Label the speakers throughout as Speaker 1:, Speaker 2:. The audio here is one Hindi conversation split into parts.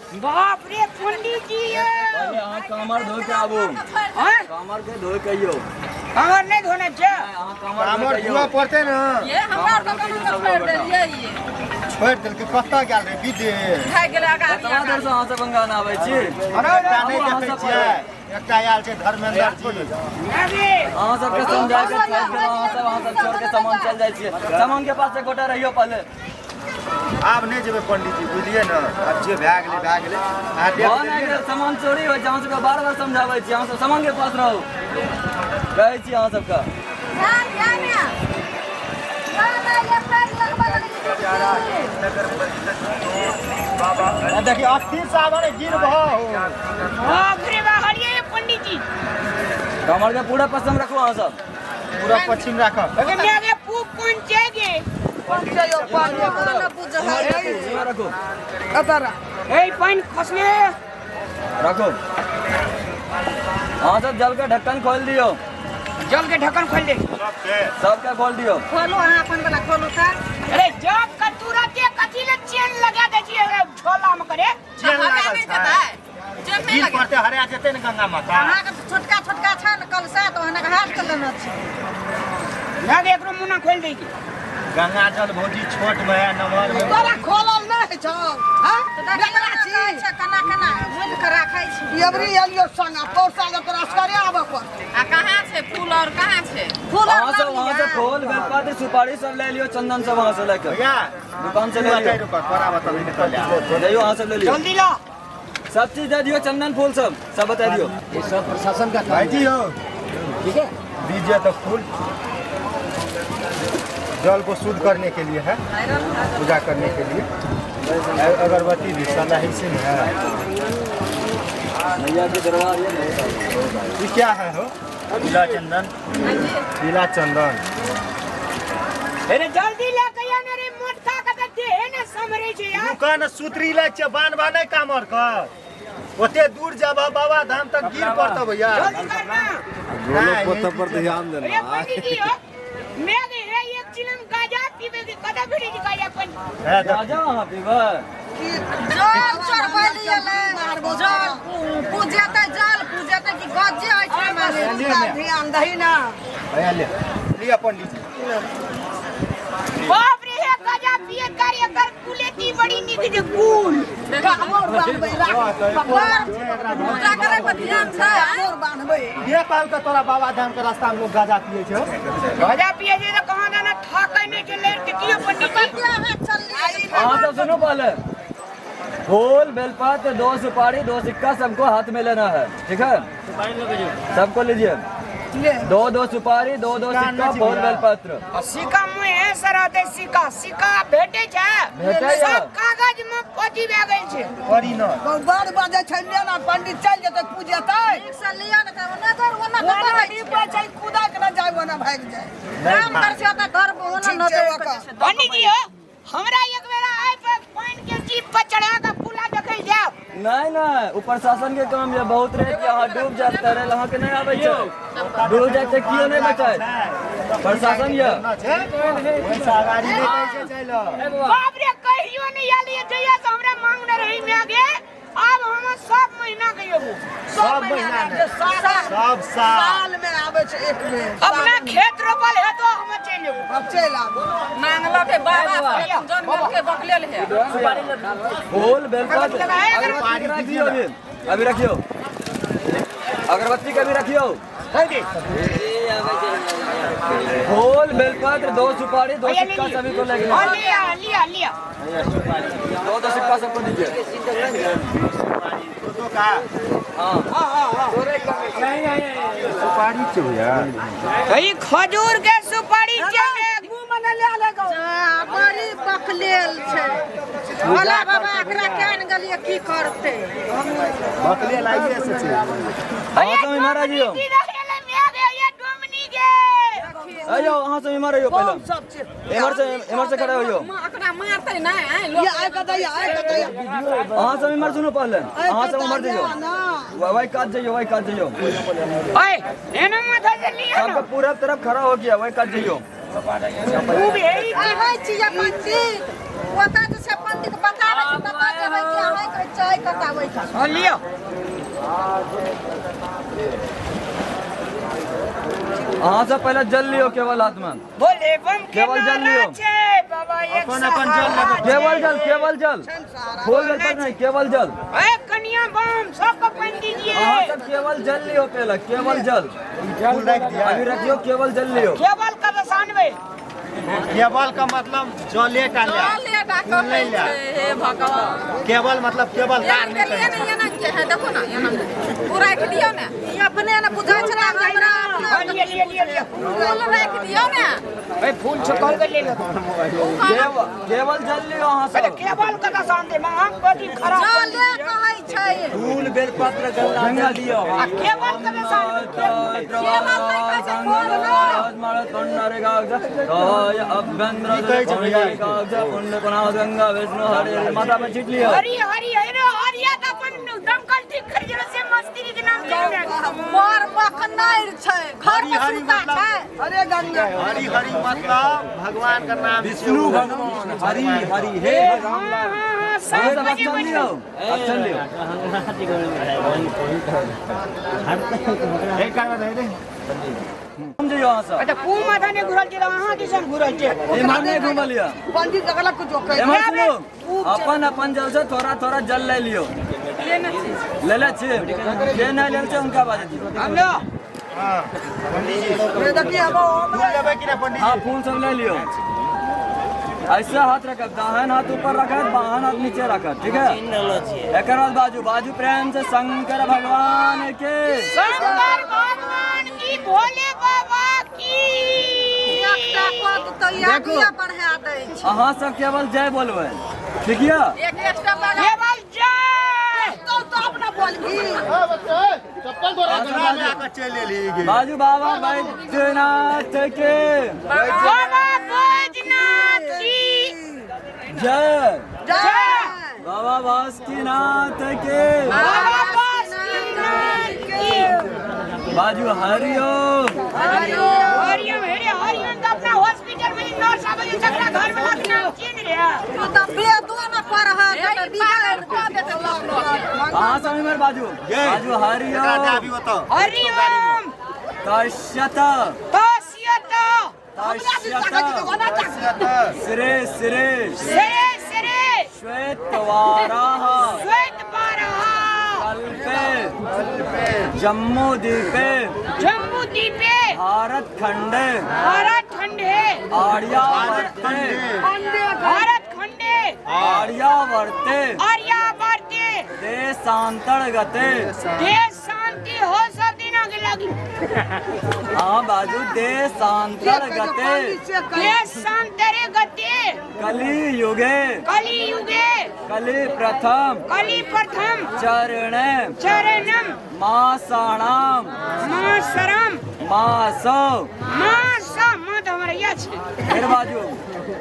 Speaker 1: बाप रे पंडित जी
Speaker 2: पहले अहाँ कमर धो के आबू।
Speaker 1: हाँ?
Speaker 2: कमर के धो के आइयो।
Speaker 1: कमर नहीं धोना चाहिए।
Speaker 2: अहाँ कमर
Speaker 3: धुआ पड़ते ना
Speaker 4: ये हमार तो कम छोड़ देलिए ये
Speaker 3: छोड़ दिल के कत्ता गेल रे विदे
Speaker 4: खाइ गेल आगा
Speaker 2: कतवा देर से अहाँ से बंगान आबै छी।
Speaker 3: एकटा नहीं देखै छियै एकटा आयल छै धर्मेंद्र जी
Speaker 2: अहाँ सबके समझा के अहाँ सब छोड़ के सामान चल जाइ छियै। सामान के पास से गोटा रहियो पहले।
Speaker 3: आब नहीं जेबै पंडित जी बुझलिए ना अब जे भए गेलै अहाँ देख
Speaker 2: अगर सामान चोरी होइ छै अहाँ सबके बार बार समझाबै छी। अहाँ सब सामान के पास रहू कहै छी अहाँ सबके।
Speaker 3: देखिए अस्थिर सावन गिर
Speaker 1: बाप रे बाहरिए पंडित जी
Speaker 2: कमर के पूरा पसंद रखो अहाँ सब।
Speaker 3: पूरा पश्चिम राखब
Speaker 1: अगर मैं आगे पूप कौन चाहिए
Speaker 2: रखो
Speaker 1: ए पानी खसले
Speaker 2: रखो। अहाँ सब जल के ढक्कन खोल दियो।
Speaker 1: जल के ढक्कन खोल दे
Speaker 2: सबके खोल दियो।
Speaker 4: खोलो अहाँ अपन वाला खोलो त
Speaker 1: अरे जब का तुरंते कथी ले चेन लगा दे छी झोला में करे
Speaker 3: चेन लागल छै
Speaker 4: चेन नहीं
Speaker 3: गिर
Speaker 4: लगे
Speaker 3: पड़ते हरा जेतै ने गंगा माता
Speaker 4: अहाँ के छोटका छोटका छै न कलसा तो अहाँ के हाथ के लेना छै
Speaker 1: लागे एकरो मुना खोल दे छी
Speaker 3: गंगा जल भौजी छोट में है नमहर में
Speaker 5: तोरा खोलल नहि छौ हां
Speaker 4: तो देखला छै कना कना मुंह के राखै छी
Speaker 5: एवरी एलियो संगा पौसा के तोरा असकरे आबे पर
Speaker 4: आ कहाँ छै फूल और कहाँ छै
Speaker 5: फूल
Speaker 2: अहाँ सब वहाँ से फूल बेलपत्र सुपारी सब ले लियो। चंदन सब वहाँ से लेकर
Speaker 3: भैया
Speaker 2: दुकान से ले लियो।
Speaker 3: तोरा बताबी निकल जा
Speaker 2: जाइयो वहाँ से ले लियो।
Speaker 1: जल्दी ला
Speaker 2: सब चीज दे दियो। चंदन फूल सब बता दियो।
Speaker 3: ये सब प्रशासन का भाई जी हो ठीक है दीजिए तो फूल जल को शुद्ध करने के लिए है पूजा करने के लिए अगरबत्ती भी सलाही से है
Speaker 2: मैया के दरबार
Speaker 3: ये क्या है हो पीला चंदन पीला चंदन
Speaker 1: अरे जल्दी ला कहिया ने रे मोटका का दे है ना समरे छै यार
Speaker 3: दुकान सूत्री लै छै बांधबा नहीं कामर का ओते दूर जाबा बाबा धाम तक गिर पड़तो भैया
Speaker 1: जल्दी करना
Speaker 3: गोलो पर ध्यान
Speaker 1: अरे पंडित जी हो मैं दे है एक चिलम गाजा पीबे के कदा भिड़ी जी गाजा पंडित
Speaker 2: राजा वहाँ पीबा
Speaker 4: जल चढ़बैलिए जल पूजेते जल पूजेते कि गज्जे होइ छै माने
Speaker 5: ध्यान दही ना
Speaker 3: भैया ले लिया पंडित जी
Speaker 1: बाप रे है गाजा पिए कार्य कर कुलेती बड़ी निक जे कुल
Speaker 5: कामोर बांधबै
Speaker 4: पूजा करे पर ध्यान छै
Speaker 5: कामोर बांधबै
Speaker 3: ये पाल के तोरा बाबा धाम के रास्ता में लोग गाजा पिए छै
Speaker 1: गाजा पिए जे तो कहां जाना ठाकै नहीं के लेर के कियो पंडित जी
Speaker 2: अहाँ सब सुनो पहले। फूल बेलपत्र 2 सुपारी 2 सिक्का सबको हाथ में लेना है ठीक है। सबको लीजिए 2 सुपारी 2 सिक्का फूल बेलपत्र।
Speaker 1: सिक्का में है सराते सिक्का भेटे छै
Speaker 2: भेटै या?
Speaker 1: सब कागज में पची भए गेल छै
Speaker 3: करी न
Speaker 5: बड़ बाजे छै लेना पंडित चल जेतै पूजेतै
Speaker 4: से लिया न त नजर ओना
Speaker 5: ओना
Speaker 4: कतै
Speaker 5: डिब्बा छै कूदा के ना जाय ओना भाग जाय
Speaker 4: काम कर छै त घर पर ओना
Speaker 5: ठीक छै,
Speaker 4: नजर
Speaker 5: ओका।
Speaker 1: पंडित जी हो हमरा एक बेरा आइ पर पानी के जीप पर चढ़ा के फूला देखै जाब
Speaker 2: नहीं नहीं ऊपर शासन के काम ये बहुत रहे कि अहाँ डूब जाए तैरे अहाँ के नहीं आबै छै। डूब जाए तो कियो नहीं बचाए प्रशासन ये।
Speaker 3: पैसा गाड़ी ले कैसे चलो
Speaker 1: बाप रे कहियो नहीं आलिए जइया से हमरा मांग न रही में आगे अब हम सब महीना के एगो
Speaker 3: सब महीना में सब साल
Speaker 5: साल में आबै छै एक बेर
Speaker 1: अपना खेत रोपल है तो हम चल एगो
Speaker 5: अब चल आबो
Speaker 4: मांगलो के बाबा जन्म के बकलेल है
Speaker 2: फूल बेलपत्र अभी रखियो अगरबत्ती का भी रखियो। फूल बेलपत्र 2 सुपारी 2 सिक्का सभी को लेके
Speaker 1: हाँ, लिया
Speaker 2: 2 सिक्का सबको दीजिए। हाँ
Speaker 3: सुपारी छै भैया
Speaker 1: भाई खजूर के सुपारी चाहिए
Speaker 4: बड़ी बकलेल छै भोला बाबा एकरा केन गेलिए की करते
Speaker 3: बकले लाइए से छै
Speaker 2: अहाँ सब इमारा जियो आयो अहाँ सब इमारा यो पहले इमर से खड़े होइयो
Speaker 4: एकरा मारते नहीं
Speaker 5: ये आइ के दैया
Speaker 2: अहाँ सब इमर सुनो पहले अहाँ सब उमर जाइयो वही काट जाइयो
Speaker 1: ओए एना माथा से लिया
Speaker 2: सबका पूरा तरफ खड़ा हो गया वही काट जाइयो।
Speaker 1: तू भी यही
Speaker 4: है चीज पंडित ओता से पंडित बतावे कि बता के है कि है चाय कता
Speaker 1: और लियो
Speaker 2: अहाँ सब पहले जल लियो केवल हाथ में
Speaker 1: बोले बम के
Speaker 2: केवल जल लियो।
Speaker 1: नारा छे बाबा एक
Speaker 2: केवल जल खोल गल पर नहीं केवल जल
Speaker 1: ए कन्या बम सबको पहन दीजिए
Speaker 2: अहाँ सब केवल जल लियो पहले केवल जल अभी रखियो केवल जल लियो
Speaker 1: केवल का 95
Speaker 3: केवल का मतलब जले का ले
Speaker 4: हे भगवान
Speaker 3: केवल मतलब केवल तार
Speaker 4: के लिए नहीं है ना के है देखो ना यहाँ पूरा रख दियो ना ये अपने ना बुझा छला हमरा
Speaker 1: लिए लिए लिए लिए
Speaker 4: फूल रख दियो ना
Speaker 1: ए फूल छकल के ले लो
Speaker 2: केवल जल लियो अहाँ
Speaker 1: अरे
Speaker 2: सब
Speaker 1: केवल का 95 मांग बड़ी खराब
Speaker 4: जले कहै छै
Speaker 2: फूल बेलपत्र गंगा दियो
Speaker 1: आ केवल का
Speaker 2: 95 गंगा विष्णु हरे माता में छिट लियो
Speaker 1: हरी हरी हरी हरिया त अपन दमकल ठीक कर जरा से मस्ती के नाम ले
Speaker 4: मार मखनाइर छै घर में सुता छै
Speaker 5: अरे गंगा
Speaker 3: हरि हरि मतलब भगवान का नाम
Speaker 2: विष्णु भगवान हरि हरि हे भगवान
Speaker 1: सब
Speaker 2: सब अक्षर लियो अक्षर लियो समझियो अहाँ सब
Speaker 1: अच्छा पू माथा ने घुरल जे अहाँ दिसन घुरल जे
Speaker 2: एमहर नहीं घुमलियो
Speaker 5: पंडित लगला कुछ कह
Speaker 2: एमहर सुनो अपन अपन जल से थोड़ा थोड़ा जल ले लियो ले ले छी जे नहीं ले छै उनका बाजे दियो
Speaker 1: हम लो
Speaker 5: ये देखिए अब
Speaker 3: फूल लेबै कि ना पंडित
Speaker 2: हाँ फूल सब ले लियो ऐसा हाथ रखब दाहिन हाथ ऊपर रखब बाहन हाथ नीचे रखब ठीक है एक बाद बाजू बाजू प्रेम से शंकर भगवान के
Speaker 1: शंकर भगवान की भोले बाबा की
Speaker 4: एकटा पद तो यादिया बढ़ा दै छै
Speaker 2: अहाँ सब केवल जय बोलबै ठीक है
Speaker 4: एक एक्स्ट्रा बढ़ा
Speaker 1: केवल जय
Speaker 5: तो अपना बोल भी
Speaker 3: चले ली
Speaker 2: बाजू बाबा बैद्यनाथ के
Speaker 1: बाबा बैजनाथ की
Speaker 2: जय
Speaker 1: जय
Speaker 2: बाबा बासुकीनाथ के
Speaker 1: बाबा बासुकीनाथ की
Speaker 2: बाजू हरिओम
Speaker 1: हरियम हेरे हरियम तो अपना हॉस्पिटल में नर्स आवे जे तकरा घर में लाके नाम चिन्ह रे
Speaker 4: तू तो बेदो न पढ़ा दे बिगाड़ का दे
Speaker 2: हाँ समय मेरे बाजू बाजू हरिओम
Speaker 3: अभी बताओ
Speaker 1: हरिओम
Speaker 2: तस्यत
Speaker 1: तस्यत
Speaker 2: श्रे श्रे
Speaker 1: सरे सरे
Speaker 2: श्वेतवाराः
Speaker 1: श्वेत बारह
Speaker 2: कल्पे जम्मू द्वीपे
Speaker 1: जम्मू द्वीपे
Speaker 2: भारत खंडे
Speaker 1: भारत खंडे
Speaker 2: आर्यावर्ते
Speaker 1: भारत खंडे
Speaker 2: आर्यावर्ते
Speaker 1: आर्यावर्ते
Speaker 2: देशांतर्गते
Speaker 1: देश शांति हो सब दिन आगे लगी
Speaker 2: हाँ बाजू देशांतर्गते
Speaker 1: देश शांतरे गते
Speaker 2: कली युगे
Speaker 1: कली युगे
Speaker 2: कली प्रथम चरणे
Speaker 1: चरणम
Speaker 2: मासाणाम
Speaker 1: मासरम
Speaker 2: मासो
Speaker 1: मास मत हमरा या छे
Speaker 2: फिर बाजू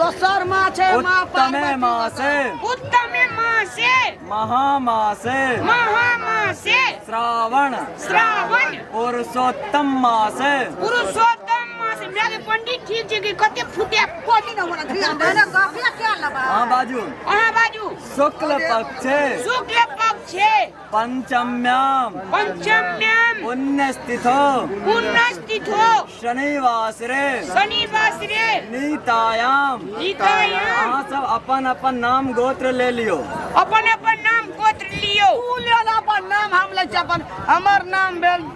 Speaker 5: दोसर माँ छै माँ
Speaker 2: उत्तमे मासे
Speaker 1: उत्तमे मासे
Speaker 2: महामासे
Speaker 1: महामासे
Speaker 2: श्रावण
Speaker 1: श्रावण
Speaker 2: पुरुषोत्तम मासे
Speaker 1: पुरुषोत्तम मासे मेरे पंडित ठीक छै कि कते फुटे
Speaker 5: कोची न होना ध्यान दे
Speaker 4: मैंने काफी क्या लबा
Speaker 2: हाँ बाजू
Speaker 1: अहाँ बाजू
Speaker 2: शुक्ल पक्षे
Speaker 1: शुक्ल पक्षे
Speaker 2: पंचम्याम
Speaker 1: पंचम्याम
Speaker 2: पुण्यस्थितो
Speaker 1: पुण्यस्थितो
Speaker 2: शनिवासरे
Speaker 1: शनिवासरे
Speaker 2: नीतायाम
Speaker 1: नीतायाम
Speaker 2: अहाँ सब अपन अपन नाम गोत्र ले लियो
Speaker 1: अपन अपन नाम गोत्र लियो
Speaker 5: लेन अपन नाम हम ले छै अपन हमर नाम भेल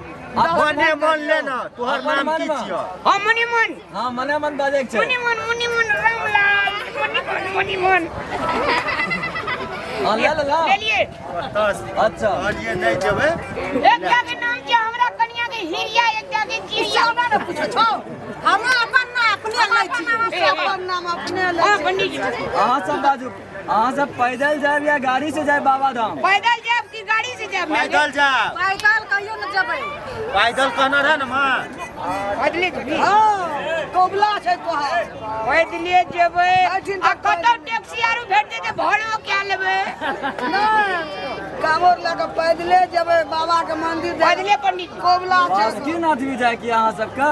Speaker 3: अपने मन लेना तोहर
Speaker 2: अपन
Speaker 3: नाम
Speaker 2: मन
Speaker 3: की
Speaker 2: में।
Speaker 3: छियो
Speaker 1: हाँ मनी मन
Speaker 2: हाँ मने मन बाजे के छै
Speaker 1: मुनि मन रामलाल मनी मन
Speaker 2: हाँ ले ला
Speaker 1: ले लिए
Speaker 2: अच्छा
Speaker 3: और ये नहीं जेबे
Speaker 1: एक के नाम छै हमरा कन्या के हिरिया एक के चिड़िया
Speaker 5: ना न पूछो छो हम अपन नाम अपने ले छी अपन नाम अपने ले
Speaker 1: हाँ
Speaker 5: छी
Speaker 1: पंडित जी
Speaker 2: अहाँ सब बाजू अहाँ सब पैदल जाए या गाड़ी से जाए बाबा धाम
Speaker 1: पैदल जाब कि गाड़ी से जाब
Speaker 3: पैदल जा
Speaker 4: पैदल कहियो न जबै
Speaker 3: पैदल कहना रहे ना माँ
Speaker 1: पैदले जेबी
Speaker 5: हां कोबला छै तोहर
Speaker 1: पैदले जेबै आ कतौ टैक्सी आरो भेट जेते भाड़ो क्या लेबै
Speaker 5: ना का कांवर लेके पैदले जेबै बाबा के मंदिर
Speaker 1: पैदले पंडित
Speaker 5: कोबला
Speaker 2: बासुकीनाथ भी जाए कि यहाँ सबका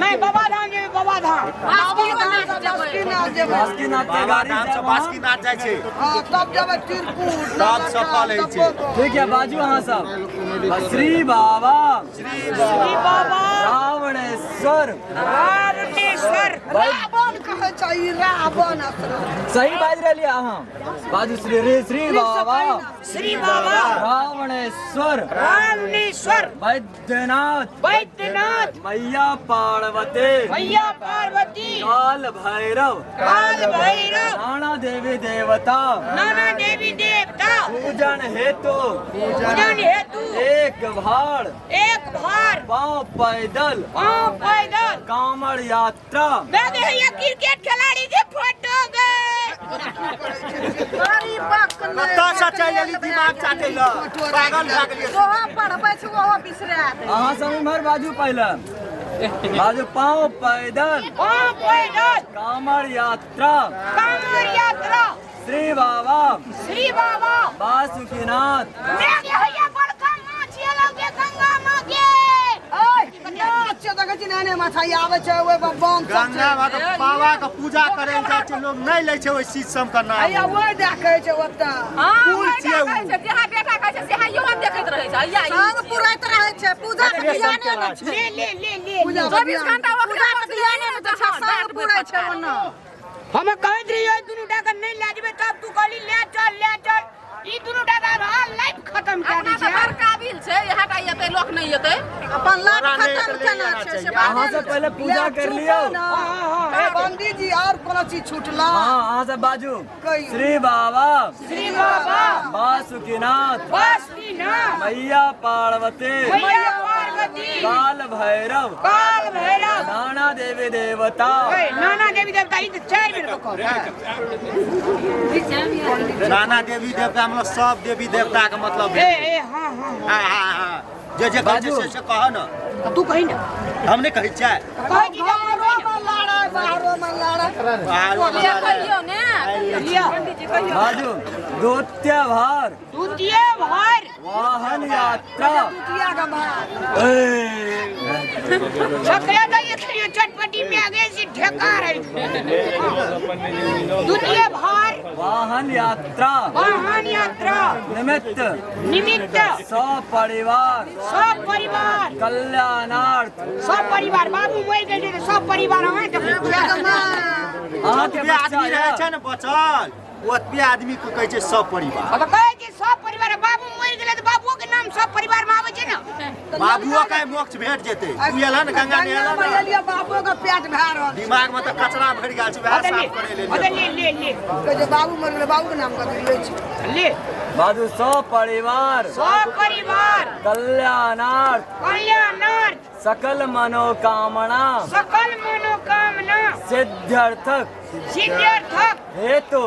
Speaker 1: नहीं बाबा धाम जेबै बाबा धाम
Speaker 5: बासुकीनाथ जेबै
Speaker 2: बासुकीनाथ के गाड़ी जाए वहाँ।
Speaker 3: बासुकीनाथ जाइ छै
Speaker 5: हाँ तब जेबै त्रिकुट
Speaker 3: तब सफल होइ छै।
Speaker 2: ठीक है बाजू यहाँ सब श्री बाबा
Speaker 1: श्री बाबा
Speaker 2: रावणेश्वर
Speaker 1: रावणेश्वर
Speaker 5: रावण कहै छै ई रावण असर
Speaker 2: सही बाज रही अहाँ बाजू श्री बाबा
Speaker 1: श्री बाबा
Speaker 2: रावणेश्वर
Speaker 1: रावणेश्वर
Speaker 2: वैद्यनाथ
Speaker 1: वैद्यनाथ
Speaker 2: मैया पार्वती
Speaker 1: मैया पार्वती
Speaker 2: काल भैरव
Speaker 1: काल भैरव
Speaker 2: नाना देवी देवता
Speaker 1: नाना देवी देवता
Speaker 2: पूजन हेतु
Speaker 1: पूजन हेतु
Speaker 2: एक भाड़
Speaker 1: एक भार
Speaker 2: पाँव पैदल
Speaker 1: पाँव पैदल
Speaker 2: कांवड़ यात्रा
Speaker 1: मैं देखिए क्रिकेट खिलाड़ी के फोटो गए
Speaker 3: कतऽ से चलि एली दिमाग चाटै लऽ पागल भए गेलियै
Speaker 4: ओहो पढ़बै छै ओहो बिसरात
Speaker 2: अहाँ सब इम्हर बाजू पहले बाजू पाँव पैदल
Speaker 1: पाँव पैदल
Speaker 2: कांवड़ यात्रा
Speaker 1: कांवर यात्रा
Speaker 2: श्री बाबा
Speaker 1: श्री बाबा
Speaker 2: बासुकीनाथ
Speaker 1: मैं देखिए बड़का माछ ये लोग के गंगा माँ के
Speaker 5: अच्छे देखै छी नाने माथा आबै छै ओइ बम सब
Speaker 3: गंगा माँ के बाबा के पूजा करे ले जाइ छै लोग नहीं लै छै ओइ चीज सब के नाम
Speaker 5: हैया ओइ देखै छै ओतऽ
Speaker 3: फूल छियै उ।
Speaker 4: जहाँ बेटा कहै छै सेहा इहो देखैत रहै छै
Speaker 5: संग पुरैत रहै छै पूजा के ध्याने न छै
Speaker 1: ले ले ले ले
Speaker 5: पूजा
Speaker 4: 24 घंटा
Speaker 5: पूजा के ध्याने न छै संग पुरै छै ओना
Speaker 1: हम कहत रहिए दुनू टाका नहीं ले जेबे तब तू कहली ले चल ई दुनू टाका हाल लाइफ खत्म कर दै छै
Speaker 4: बड़ काबिल छै यहाँ का एते लोक नहीं एते
Speaker 5: अपन लाभ खत्म केना छै से
Speaker 2: अहाँ सब पहले पूजा कर लियो
Speaker 5: पंडित जी और कोनो चीज छूटला
Speaker 2: हाँ अहाँ सब बाजू
Speaker 5: कही।
Speaker 2: श्री बाबा
Speaker 1: श्री बाबा
Speaker 2: बासुकीनाथ
Speaker 1: बासुकीनाथ
Speaker 2: मैया पार्वती
Speaker 1: मैया पार्वती
Speaker 2: काल भैरव
Speaker 1: काल भैरव
Speaker 2: नाना देवी देवता
Speaker 1: ओए नाना देवी देवता ई तो 4 मिनट को
Speaker 3: नाना देवी देवता मतलब सब देवी देवता के मतलब
Speaker 1: ए हां हां
Speaker 3: हाँ जे कहै छै से कह न
Speaker 1: तू कही ना
Speaker 3: हम नहीं कहै छै
Speaker 1: कह जी
Speaker 5: बाहरो में लड़ा
Speaker 4: कहियो ने
Speaker 1: लिया
Speaker 2: बाजू द्वितीय भार
Speaker 1: द्वितीय भार
Speaker 2: वाहन यात्रा
Speaker 5: दुतिया का भार
Speaker 1: छकरे तो ये खड़ियो चटपटी में आगे से ठेका रही द्वितीय भार
Speaker 2: वाहन यात्रा
Speaker 1: वाहन यात्रा
Speaker 2: निमित्त
Speaker 1: निमित्त
Speaker 2: सपरिवार
Speaker 1: सब परिवार
Speaker 2: कल्याणार्थ
Speaker 1: सब परिवार बाबू मर गए थे सब परिवार हमें तो
Speaker 2: अहाँ के
Speaker 3: ओतबे
Speaker 2: बच्चा
Speaker 3: आदमी रहै छै
Speaker 2: है
Speaker 3: ने बचल ओतबे आदमी के कहै छै सब परिवार
Speaker 1: अब कहे कि सब परिवार बाबू मर गए तो बाबुओ के नाम सब परिवार में आवे छै ना
Speaker 3: बाबुओ के मोक्ष भेट जेतै तू एला ने गंगा ने एला
Speaker 5: में
Speaker 3: ने
Speaker 5: लिया बाबू का पेट भर रहल
Speaker 3: दिमाग में तो कचरा भरि गेल छै वएह साफ करे ले
Speaker 1: ले ले ले
Speaker 5: के जे बाबू मर गेलै बाबू के नाम का दिले छै
Speaker 1: ले
Speaker 2: बाजू सपरिवार
Speaker 1: सब परिवार
Speaker 2: कल्याणार्थ
Speaker 1: कल्याणार्थ
Speaker 2: सकल मनोकामना
Speaker 1: सकल मनोकामना
Speaker 2: सिद्ध्यर्थक
Speaker 1: सिद्ध्यर्थक
Speaker 2: हेतु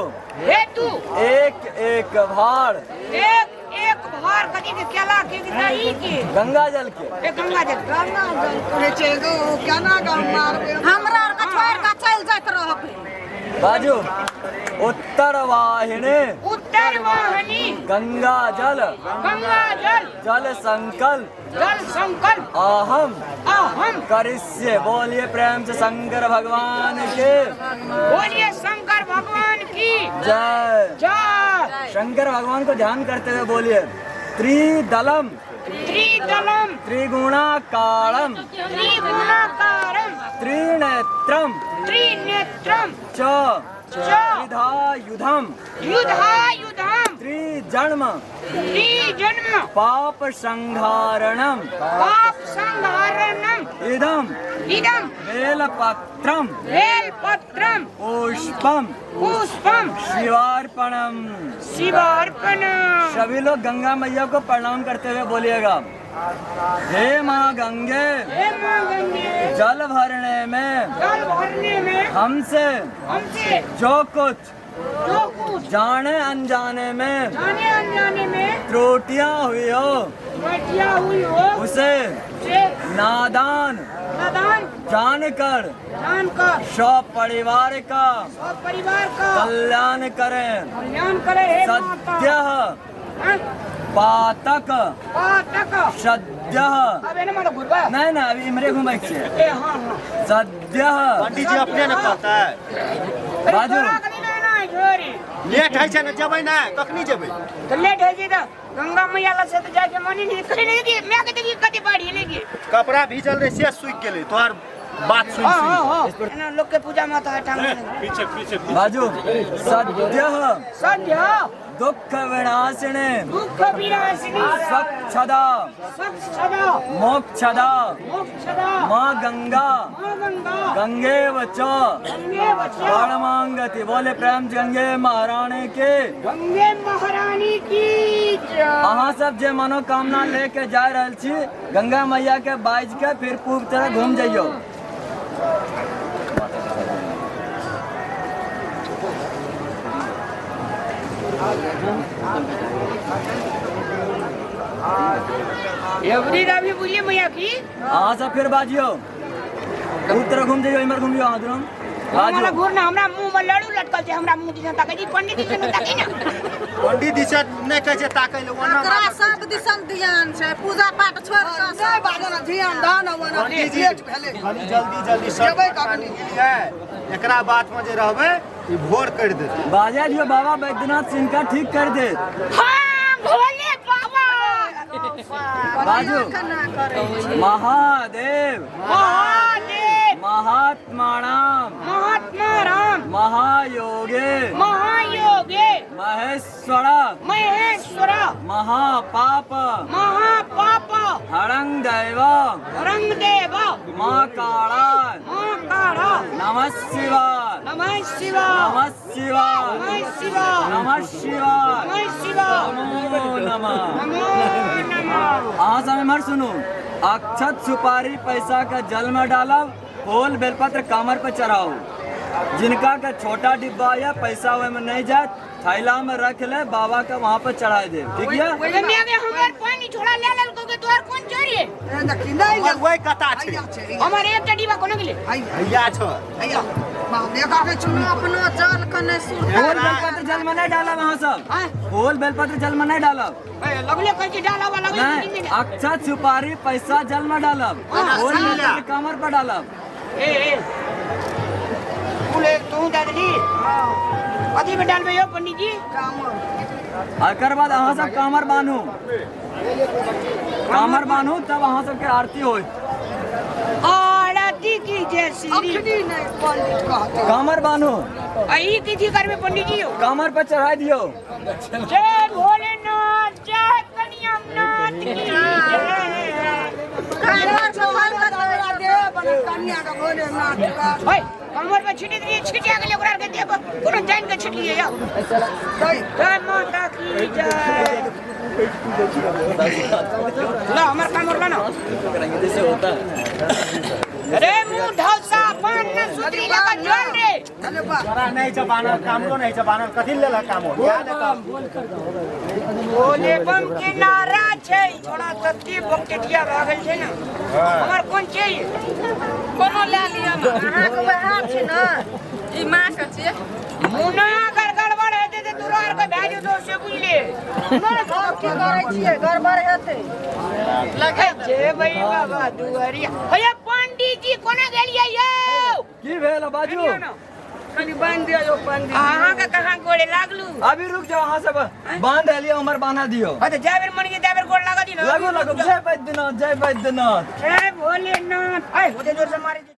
Speaker 1: हेतु
Speaker 2: एक एक भार
Speaker 1: एक एक भार कथी के केला के नहीं के
Speaker 2: गंगा जल के
Speaker 1: ए गंगा जल
Speaker 5: गाना जल करे छै गो केना गाम मारबे
Speaker 4: हमरा आर के छोड़ के चल जात रहबे
Speaker 2: बाजू उत्तर वाहिनी
Speaker 1: उत्तर वाहिनी
Speaker 2: गंगा जल जल संकल्प
Speaker 1: जल संकल्प
Speaker 2: अहम
Speaker 1: अहम
Speaker 2: करिष्ये बोलिए प्रेम से शंकर भगवान के
Speaker 1: बोलिए शंकर भगवान की
Speaker 2: जय
Speaker 1: जय
Speaker 2: शंकर भगवान को ध्यान करते हुए बोलिए त्रिदलम
Speaker 1: त्रिदलम
Speaker 2: त्रिगुणाकारम
Speaker 1: त्रिगुणाकारम
Speaker 2: त्रिनेत्रम
Speaker 1: त्रिनेत्रम
Speaker 2: च
Speaker 1: च
Speaker 2: त्रिधायुधम
Speaker 1: युधायुधम
Speaker 2: त्रिजन्म
Speaker 1: त्रिजन्म
Speaker 2: पाप संहारणम
Speaker 1: पाप संहारणम
Speaker 2: इदम
Speaker 1: इदम
Speaker 2: बेलपत्रम
Speaker 1: बेलपत्रम
Speaker 2: पुष्पम
Speaker 1: पुष्पम
Speaker 2: शिवार्पणम
Speaker 1: शिवार्पणम
Speaker 2: सभी लोग गंगा मैया को प्रणाम करते हुए बोलिएगा हे माँ गंगे
Speaker 1: हे मां गंगे
Speaker 2: जल भरने में
Speaker 1: जल भरने में
Speaker 2: हमसे
Speaker 1: हमसे
Speaker 2: जो कुछ
Speaker 1: जो कुछ
Speaker 2: जाने अनजाने में
Speaker 1: जाने अनजाने में
Speaker 2: त्रुटियां हुई हो
Speaker 1: घटिया हुई हो
Speaker 2: उसे
Speaker 1: से
Speaker 2: नादान
Speaker 1: प्रदान
Speaker 2: जानकर
Speaker 1: जानकर
Speaker 2: सब परिवार का
Speaker 1: सब परिवार का
Speaker 2: कल्याण करें
Speaker 1: कल्याण करे हे माता
Speaker 2: सद्यः
Speaker 1: हाँ?
Speaker 2: पातक
Speaker 1: पातक
Speaker 2: सद्य
Speaker 1: अब एने मारो गुरबा
Speaker 2: नहीं ना अभी इमरे घुमाई छे
Speaker 1: ए हां हां
Speaker 2: सद्य
Speaker 3: पंडित जी अपने न कहता है
Speaker 2: बाजू
Speaker 1: ना छोरी
Speaker 3: लेट है न जबै ना कखनी जबै
Speaker 1: तो लेट है जी तो गंगा मैया ला से तो जाके मनी नहीं करे नहीं की मैं कहते की कति बाड़ी लेगी
Speaker 3: कपड़ा भीजल रे से सूख गेलै तोहर बात सुन
Speaker 1: हां
Speaker 3: सुन
Speaker 1: हां हां लोग के पूजा में तो टांग
Speaker 2: बाजू सद्य
Speaker 1: सद्य
Speaker 2: दुख विनाशिने
Speaker 1: दुख विनाशिनी
Speaker 2: स्वच्छदा
Speaker 1: स्वच्छदा
Speaker 2: मोक्षदा
Speaker 1: मोक्षदा
Speaker 2: माँ गंगा
Speaker 1: मां गंगा
Speaker 2: गंगे वचो
Speaker 1: गंगे बच्चा
Speaker 2: परमांगति बोले प्रेम गंगे महारानी के
Speaker 1: गंगे महारानी की जय
Speaker 2: अहाँ सब जे मनोकामना लेके जा रहल छी गंगा मैया के बाज के फिर पूर्व तरह घूम जाइयो
Speaker 1: एवरी रावी बोलिए मैया की
Speaker 2: अहाँ सब फिर बाजियो पूर्व तरह घूम जाइयो इमर घूमियो अहाँ दोनों
Speaker 1: हमारा
Speaker 2: बाजियो
Speaker 1: घूर ना हमरा मुंह में लड़ू लटकल छै हमरा मुंह दिसन ताकै जी पंडित जी ने ताकै ना
Speaker 3: पंडित जी से नहीं कहे छै ताकै ले ओना
Speaker 5: एकरा सब दिसन ध्यान छै पूजा पाठ छोड़ के सब बाजना ध्यान दान वना
Speaker 3: पंडित जी
Speaker 5: लेट भेले
Speaker 3: कनी जल्दी सब
Speaker 5: जेबै कखनी
Speaker 3: एकरा बात में जे रहबै ई भोर कर देतै
Speaker 2: बाजा दियो बाबा बैद्यनाथ सिंह का ठीक कर दे
Speaker 1: हां भोले बाबा
Speaker 2: बाजू
Speaker 5: केना करै छै
Speaker 2: महादेव
Speaker 1: महादेव
Speaker 2: महात्मा राम
Speaker 1: महात्मा राम
Speaker 2: महायोगे
Speaker 1: महायोगे
Speaker 2: महेश्वर
Speaker 1: महेश्वर
Speaker 2: महापाप
Speaker 1: महापाप
Speaker 2: हरंग दैव
Speaker 1: रंग देव
Speaker 2: महाकाला
Speaker 1: महाकाला
Speaker 2: नमः शिवाय
Speaker 1: नमः शिवाय
Speaker 2: नमः शिवाय
Speaker 1: नमः शिवाय
Speaker 2: नमः शिवाय
Speaker 1: नमः शिवाय
Speaker 2: नमो नमः
Speaker 1: नमो नमः
Speaker 2: अहाँ सब इमर सुनू अक्षत सुपारी पैसा का जल में डालब फूल बेलपत्र कामर पे चढ़ाओ जिनका का छोटा डिब्बा या पैसा हुए में नहीं जाए थैला में रख ले बाबा का वहाँ पे चढ़ा दे ठीक है
Speaker 1: ओए में आगे हमार पानी छोड़ा ले लेल को के तोर कौन चोरी है
Speaker 5: ए देखी नहीं
Speaker 3: और वही कथा छै
Speaker 1: हमारे एक डिब्बा कोनो गेले
Speaker 3: भैया छ
Speaker 5: भैया देखा के चुना अपना जल कने सुर
Speaker 2: फूल बेलपत्र जल में नहीं डालब वहाँ सब
Speaker 1: हां
Speaker 2: फूल बेलपत्र जल में नहीं डालब
Speaker 1: लगले कह के डाला वाला लगले
Speaker 2: अक्षत सुपारी पैसा जल में डालब फूल बेलपत्र कामर पे डालब
Speaker 1: ए फूले तू दादली हां कथी में डालबे यो पंडित जी
Speaker 2: एकर बाद अहाँ सब कामर बांधू कामर बांधू तब अहाँ सबके आरती होई
Speaker 1: आरती की जैसी
Speaker 5: अखनी नहीं पंडित कहते
Speaker 2: कामर बांधू
Speaker 1: आई तिथि करबे पंडित जी
Speaker 2: कामर पे चढ़ा दियो
Speaker 1: जय भोलेनाथ जय कन्यानाथ की जय
Speaker 5: कन्या छहल का तोरा दे बन कन्या का बोले नाथ का
Speaker 1: ओए कमर पे छिटी दिए छिटिया के ओकरा के देब कोनो जान के छिटिए या
Speaker 5: दई
Speaker 1: जय माता की जय ला हमर कामर ला ना
Speaker 2: जैसे होता है
Speaker 1: अरे मुंह ढौसा पान न सुतरी लगा जोल रे
Speaker 5: अरे बा
Speaker 3: तोरा नहीं छ बानर कामरो नहीं छ बानर कथि लेला काम हो याद है
Speaker 1: बोले बम के नारा छै छोड़ा सत्ती बकटिया भागल छै ना हमर कोन छै कोनो ले लिया ना
Speaker 4: अहाँ के वहाँ छै ना ई माँ के छै
Speaker 1: मुना कर गड़बड़ हेते ते तोरा आर के भेजो दो से बुझले
Speaker 5: सब की करै छियै गड़बड़ हेतै
Speaker 1: लगे जे भाई बाबा दुआरिया भैया पंडित जी कोना गेलिए यौ
Speaker 2: की भेल बाजू
Speaker 5: कनी बांध दियो पंडित
Speaker 1: अहाँ के कहां गोड़े लागलू
Speaker 2: अभी रुक जाओ अहाँ सब बांध लियो उमर बांधा दियो
Speaker 1: अरे जावेर मन के जावेर गोड़ लगा दी ना
Speaker 2: लगो लगो जय बैद्यनाथ जय बैद्यनाथ
Speaker 1: जय भोलेनाथ आए होते जोर से मारे